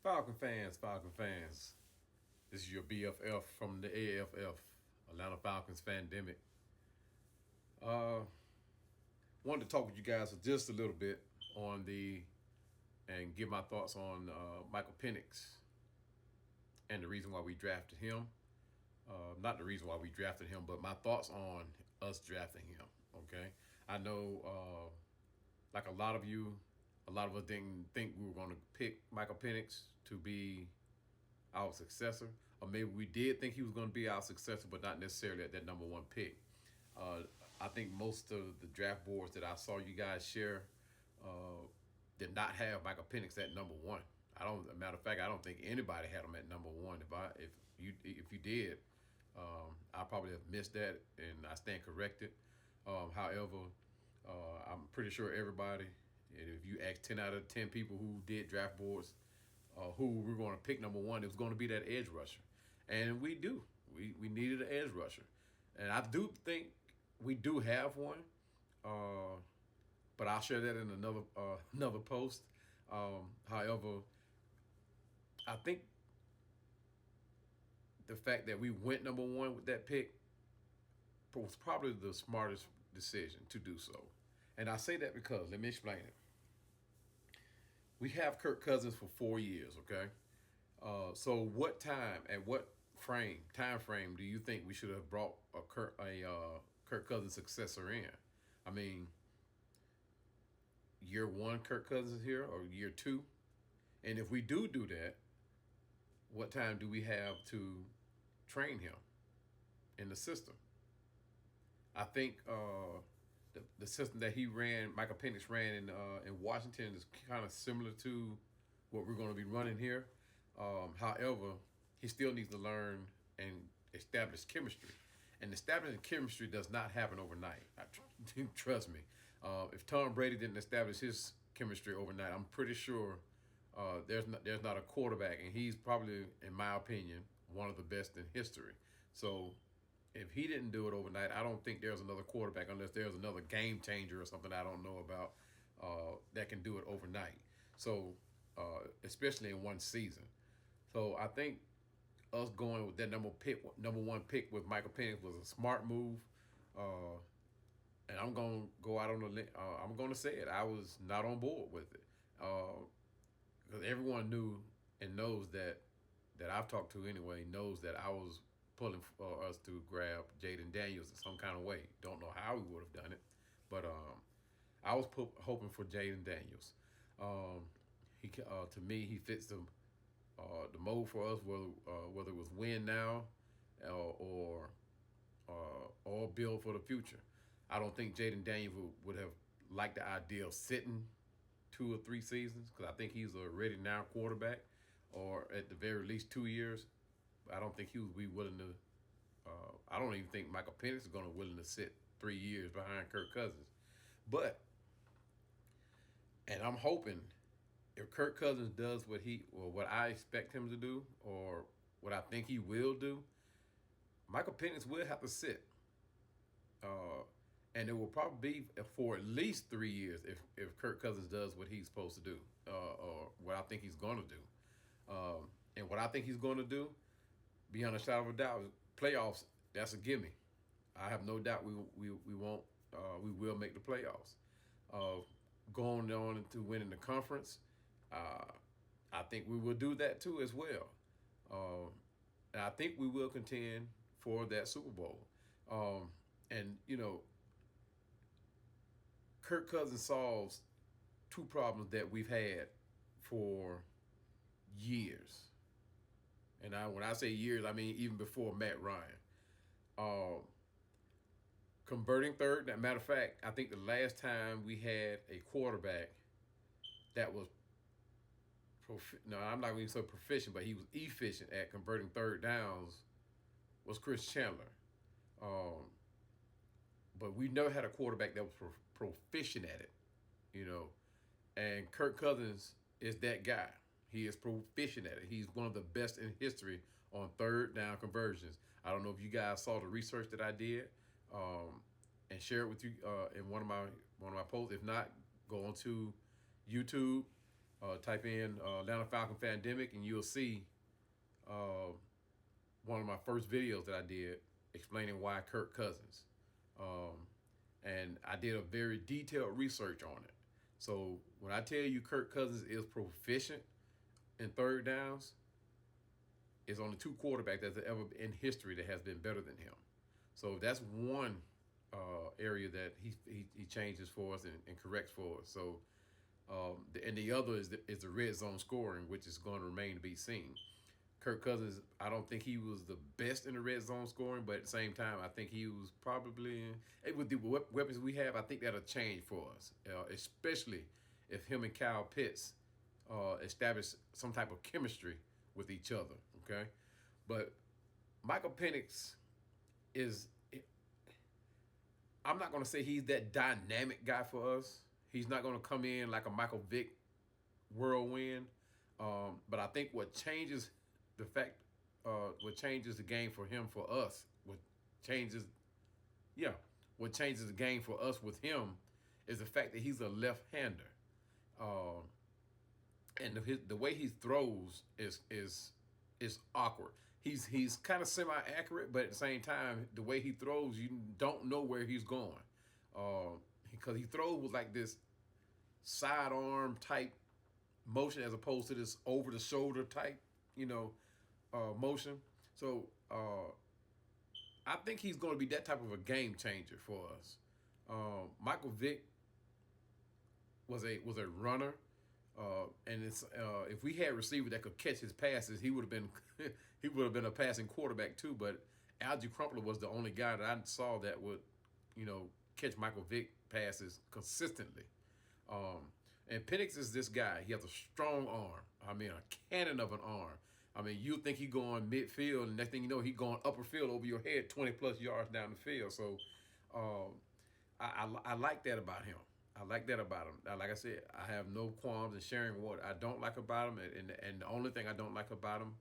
Falcon fans. This is your BFF from the AFF, Atlanta Falcons Fandemic. Uh, Wanted to talk with you guys for just a little bit on and give my thoughts on Michael Penix and the reason why we drafted him. Not the reason why we drafted him, but my thoughts on us drafting him. Okay, I know, like a lot of us didn't think we were going to pick Michael Penix to be our successor, or maybe we did think he was going to be our successor, but not necessarily at that number one pick. Uh, I think most of the draft boards that I saw you guys share uh, did not have Michael Penix at number one. I don't. As a matter of fact, I don't think anybody had him at number one. If you did, I probably have missed that, and I stand corrected. However, I'm pretty sure everybody, and if you ask 10 out of 10 people who did draft boards, who we're going to pick number one, it was going to be that edge rusher, and we do. We needed an edge rusher, and I do think we do have one. Uh, but I'll share that in another post. However, I think the fact that we went number one with that pick was probably the smartest decision to do so. And I say that because, let me explain it. We have Kirk Cousins for 4 years, okay? So at what time frame do you think we should have brought Kirk Cousins successor in? I mean, year one Kirk Cousins is here, or year two? And if we do that, what time do we have to train him in the system? I think the system that Michael Penix ran in Washington, is kind of similar to what we're going to be running here. However, he still needs to learn and establish chemistry. And establishing chemistry does not happen overnight. Trust me. If Tom Brady didn't establish his chemistry overnight, I'm pretty sure there's not a quarterback, and he's probably, in my opinion, one of the best in history. So if he didn't do it overnight, I don't think there's another quarterback, unless there's another game changer or something I don't know about, that can do it overnight. So especially in one season. So I think us going with that number one pick with Michael Penix was a smart move. Uh, and I'm gonna go out on a limb. I'm gonna say it. I was not on board with it, because everyone knew and knows that I've talked to anyway, knows that I was pulling for us to grab Jaden Daniels in some kind of way. Don't know how we would have done it, but I was hoping for Jaden Daniels. Um, to me, he fits the mold for us, whether it was win now, or build for the future. I don't think Jaden Daniels would have liked the idea of sitting 2 or 3 seasons, because I think he's a ready now quarterback, or at the very least 2 years. I don't think he would be willing to. I don't even think Michael Penix is going to willing to sit 3 years behind Kirk Cousins. But, and I'm hoping, if Kirk Cousins does what I expect him to do, or what I think he will do, Michael Penix will have to sit. Uh, and it will probably be for at least 3 years if Kirk Cousins does what he's supposed to do, or what I think he's going to do. And what I think he's going to do, beyond a shadow of a doubt, playoffs. That's a gimme. I have no doubt we won't we will make the playoffs. Uh, Going on into winning the conference, uh, I think we will do that too as well. And I think we will contend for that Super Bowl. And Kirk Cousins solves two problems that we've had for years. And when I say years, I mean even before Matt Ryan. Uh, Converting third. Matter of fact, I think the last time we had a quarterback that was no, I'm not going to say proficient, but he was efficient at converting third downs, was Chris Chandler. Um, but we never had a quarterback that was proficient at it, you know. And Kirk Cousins is that guy. He is proficient at it. He's one of the best in history on third down conversions. I don't know if you guys saw the research that I did, and share it with you in one of my posts. If not, go on to YouTube Type in Atlanta Falcon Pandemic, and you'll see uh, one of my first videos that I did explaining why Kirk Cousins. Um, and I did a very detailed research on it. So when I tell you Kirk Cousins is proficient in third downs, it's only two quarterbacks that's ever in history that has been better than him. So that's one area that he changes for us and corrects for us. So and the other is the red zone scoring, which is going to remain to be seen. Kirk Cousins, I don't think he was the best in the red zone scoring, but at the same time, I think he was probably with the weapons we have. I think that'll change for us, especially if him and Kyle Pitts establish some type of chemistry with each other. Okay, but Michael Penix is. I'm not going to say he's that dynamic guy for us. He's not going to come in like a Michael Vick whirlwind. But I think what changes the fact, what changes the game for him for us, changes, yeah, what changes the game for us with him is the fact that he's a left-hander, uh, and the way he throws is awkward. He's kind of semi-accurate, but at the same time, the way he throws, you don't know where he's going, because he throws with like this sidearm type motion as opposed to this over the shoulder type, motion. So I think he's going to be that type of a game changer for us. Michael Vick was a runner, and it's if we had receivers that could catch his passes, he would have been he would have been a passing quarterback too. But Algie Crumpler was the only guy that I saw that would catch Michael Vick passes consistently. And Penix is this guy. He has a strong arm. I mean, a cannon of an arm. I mean, you think he going midfield, and next thing you know, he going upper field over your head, 20 plus yards down the field. So, I like that about him. I like that about him. Like I said, I have no qualms in sharing what I don't like about him, and the only thing I don't like about him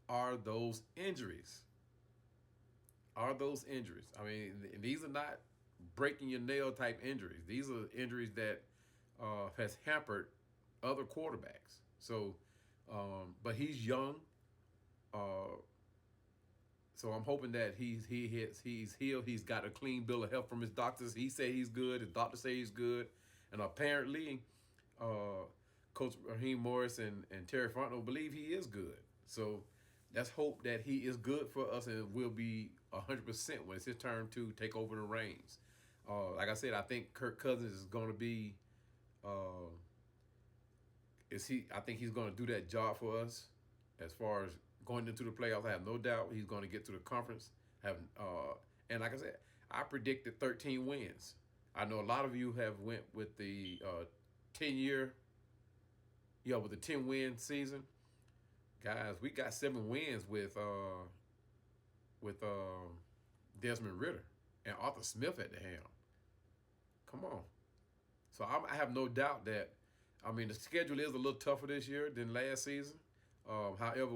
are those injuries. Are those injuries? I mean, these are not breaking your nail type injuries. These are injuries that has hampered other quarterbacks. So, but he's young. So I'm hoping that he's healed. He's got a clean bill of health from his doctors. He said he's good. His doctors say he's good, and apparently, Coach Raheem Morris and Terry Fontenot believe he is good. So let's hope that he is good for us and will be 100% when it's his turn to take over the reins. Like I said, I think Kirk Cousins is going to be. I think he's going to do that job for us as far as going into the playoffs. I have no doubt he's going to get to the conference. And like I said, I predicted 13 wins. I know a lot of you have went with the 10-year, with the 10-win season. Guys, we got 7 wins with Desmond Ritter and Arthur Smith at the helm. Come on. So I have no doubt that, the schedule is a little tougher this year than last season. However,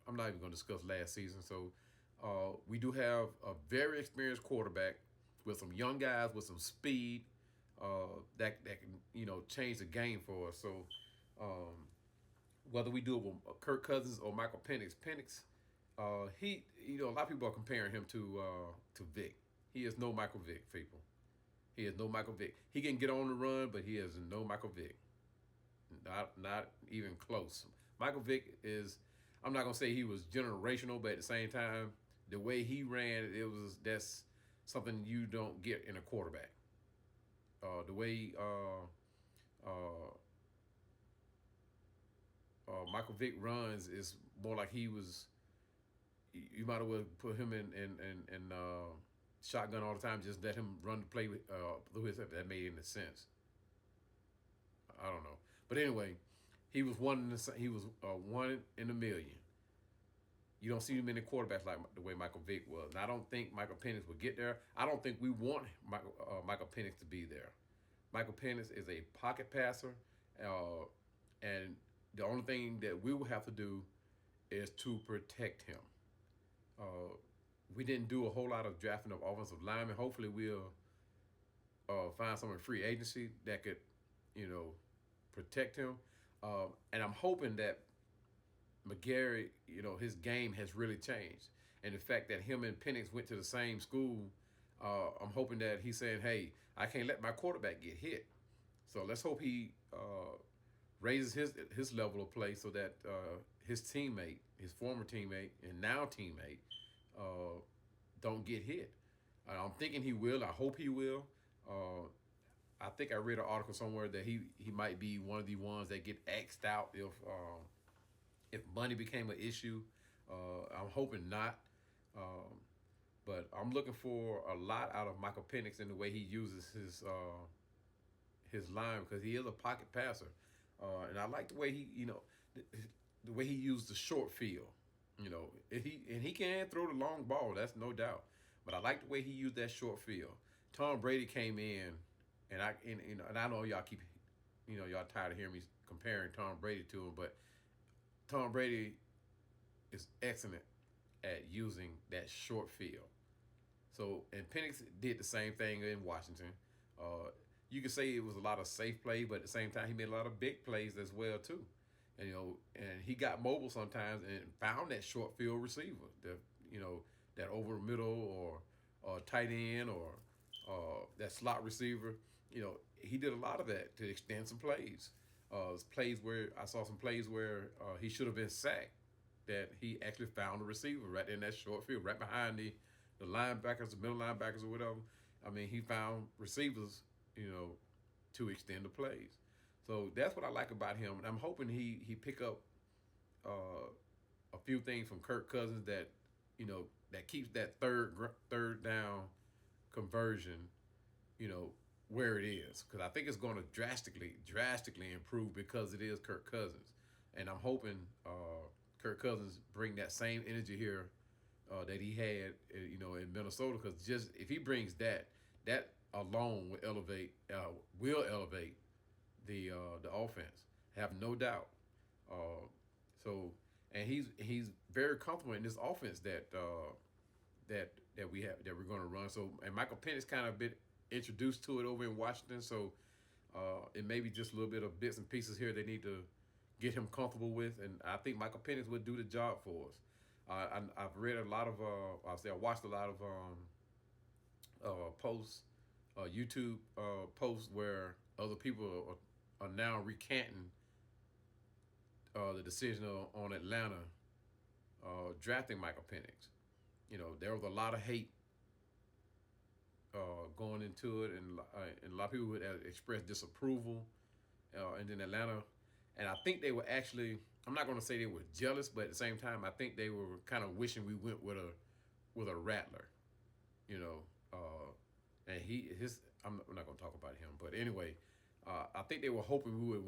I'm not even going to discuss last season. So we do have a very experienced quarterback with some young guys with some speed that can, change the game for us. So whether we do it with Kirk Cousins or Michael Penix, he, a lot of people are comparing him to Vick. He is no Michael Vick, people. He is no Michael Vick. He can get on the run, but he is no Michael Vick. Not even close. Michael Vick is, I'm not gonna say he was generational, but at the same time, the way he ran, that's something you don't get in a quarterback. The way Michael Vick runs is more like he was. You might as well put him in shotgun all the time. Just let him run the play through his. If that made any sense. I don't know, but anyway, he was one in a million. You don't see many quarterbacks like the way Michael Vick was. And I don't think Michael Penix will get there. I don't think we want Michael Penix to be there. Michael Penix is a pocket passer, and the only thing that we will have to do is to protect him. We didn't do a whole lot of drafting of offensive linemen. Hopefully we'll find some in free agency that could, protect him. And I'm hoping that McGarry, his game has really changed. And the fact that him and Penix went to the same school, I'm hoping that he's saying, hey, I can't let my quarterback get hit. So let's hope he raises his level of play so that his teammate, his former teammate and now teammate, uh, don't get hit. I'm thinking he will. I hope he will. Uh, I think I read an article somewhere that he might be one of the ones that get axed out if money became an issue. I'm hoping not. Um, but I'm looking for a lot out of Michael Penix in the way he uses his line because he is a pocket passer, and I like the way the way he used the short field. He can throw the long ball. That's no doubt. But I like the way he used that short field. Tom Brady came in, and I know y'all keep, y'all tired of hearing me comparing Tom Brady to him, but Tom Brady is excellent at using that short field. So, and Penix did the same thing in Washington. Uh, you could say it was a lot of safe play, but at the same time, he made a lot of big plays as well too. And and he got mobile sometimes and found that short field receiver, that over the middle or tight end or that slot receiver. He did a lot of that to extend some plays. Plays where I saw some plays where he should have been sacked, that he actually found a receiver right in that short field, right behind the linebackers, the middle linebackers, or whatever. I mean, he found receivers, to extend the plays. So that's what I like about him, and I'm hoping he pick up a few things from Kirk Cousins that keeps that third down conversion, you know, where it is, because I think it's going to drastically improve because it is Kirk Cousins, and I'm hoping Kirk Cousins bring that same energy here that he had, in Minnesota. Because just if he brings that alone will elevate the offense. Have no doubt. Uh, so, and he's very comfortable in this offense that we have that we're going to run. So, and Michael Penix kind of been introduced to it over in Washington. So, it may be just a little bit of bits and pieces here they need to get him comfortable with, and I think Michael Penix would do the job for us. I've read a lot of I watched a lot of posts, YouTube posts where other people are now recanting the decision on Atlanta drafting Michael Penix. There was a lot of hate going into it, and a lot of people would express disapproval, and then Atlanta, and I think they were actually. I'm not going to say they were jealous, but at the same time, I think they were kind of wishing we went with a Rattler, and I'm not going to talk about him, but anyway, I think they were hoping we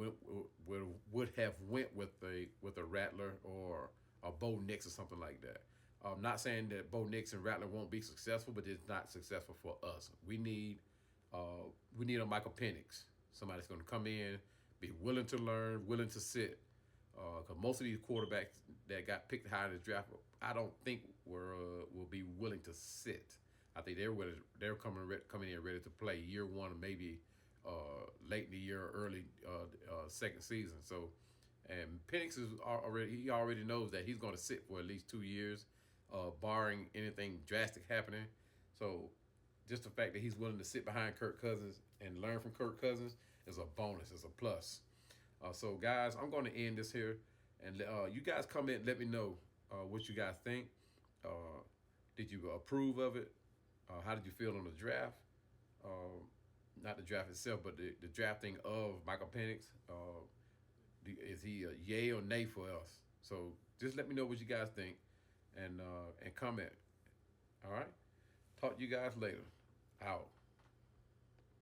would have went with a Rattler or a Bo Nix or something like that. I'm not saying that Bo Nix and Rattler won't be successful, but it's not successful for us. We need a Michael Penix, somebody that's going to come in, be willing to learn, willing to sit. Because most of these quarterbacks that got picked high in the draft, I don't think will be willing to sit. I think they're coming in ready to play year one, or maybe late in the year, or early second season. So, and Penix he already knows that he's going to sit for at least 2 years, barring anything drastic happening. So, just the fact that he's willing to sit behind Kirk Cousins and learn from Kirk Cousins is a bonus, is a plus. So, guys, I'm going to end this here, and you guys come in and let me know what you guys think. Did you approve of it? How did you feel on the draft? Not the draft itself, but the drafting of Michael Penix. Is he a yay or nay for us? So just let me know what you guys think, and comment. All right. Talk to you guys later. Out.